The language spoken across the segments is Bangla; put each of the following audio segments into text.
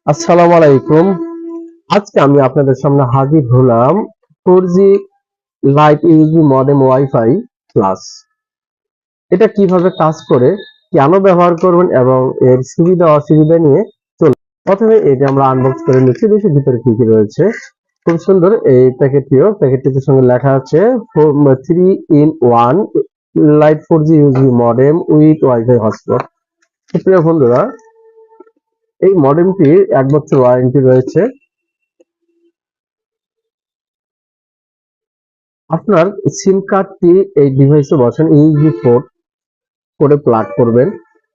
আসসালামু আলাইকুম। আজকে আমি আপনাদের সামনে হাজির হলাম 4G light USB modem wifi plus. এটা কিভাবে কাজ করে, কেন ব্যবহার করবেন এবং এর সুবিধা অসুবিধা নিয়ে চলুন। প্রথমে এটা আমরা আনবক্স করে নিচ্ছি, দেখি ভিতরে কি কি রয়েছে। খুব সুন্দর এই প্যাকেটটির সঙ্গে লেখা আছে 3 in 1 light 4G USB modem with wifi hotspot. প্রিয় বন্ধুরা, এই মডেমটির 1 বছর ওয়ারেন্টি রয়েছে। আপনার সিম কার্ডটি এই ডিভাইসে বসান, ইউএসবি পোর্ট করে প্লাগ করবেন।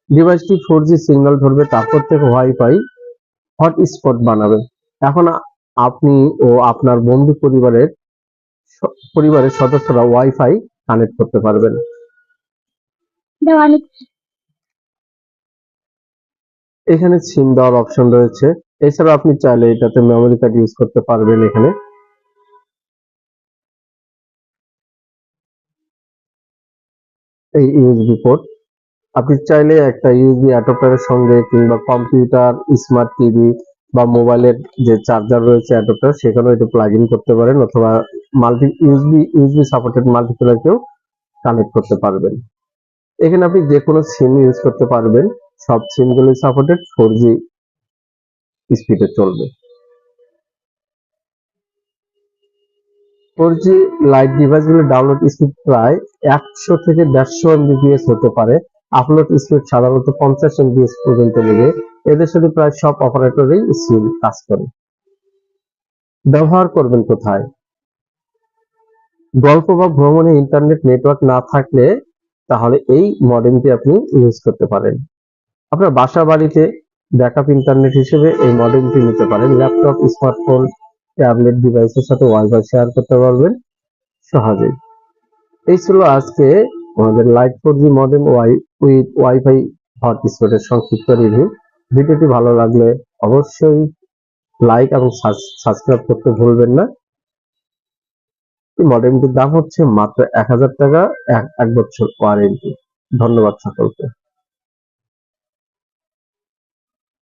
ডিভাইসটি 4G সিগন্যাল ধরবে, তারপর থেকে ওয়াইফাই হটস্পট বানাবেন। এখন আপনি ও আপনার বন্ধু পরিবারের সদস্যরা ওয়াইফাই কানেক্ট করতে পারবেন। এখানে সিম দেওয়ার অপশন রয়েছে। এছাড়া আপনি চাইলে এটাতে মেমোরি কার্ড ইউজ করতে পারবেন। এখানে এই ইউএসবি পোর্ট, আপনি চাইলে একটা ইউএসবি অ্যাডাপ্টারের সঙ্গে কিংবা কম্পিউটার, স্মার্ট টিভি বা মোবাইলের যে চার্জার রয়েছে অ্যাডাপ্টার, সেখানেও এটা প্লাগ ইন করতে পারেন, অথবা ইউএসবি সাপোর্টেড মাল্টিপ্লাগকেও কানেক্ট করতে পারবেন। এখানে আপনি যে কোনো সিম ইউজ করতে পারবেন। সব সিমগুলি সাপোর্টেড 4G স্পিডে চলবে। 4G লাইট ডিভাইসগুলো ডাউনলোড স্পিড প্রায় 100 থেকে 150 এমবিপিএস হতে পারে। আপলোড স্পিড সাধারণত 50 এমবিপিএস পর্যন্ত নেবে। এদের সাথে প্রায় সব অপারেটরেই সিম কাজ করে। ব্যবহার করবেন কোথায়? গল্প বা ভ্রমণে ইন্টারনেট নেটওয়ার্ক না থাকলে তাহলে এই মডেমটি আপনি ইউজ করতে পারেন। আপনার বাসা বাড়িতে ব্যাকআপ ইন্টারনেট হিসেবে এই মডেমটি নিতে পারেন। ল্যাপটপ, স্মার্টফোন, ট্যাবলেট ডিভাইসের সাথে ওয়াইফাই শেয়ার করতে পারবেন সহজেই। এই ছিল আজকে আমাদের light 4G modem with wifi হটস্পটের সংক্ষিপ্ত রিভিউ। ভিডিওটি ভালো লাগলে অবশ্যই লাইক এবং সাবস্ক্রাইব করতে ভুলবেন না। এই মডেমটির দাম হচ্ছে মাত্র 1000 টাকা, 1 বছর ওয়ারেন্টি। ধন্যবাদ সকলকে।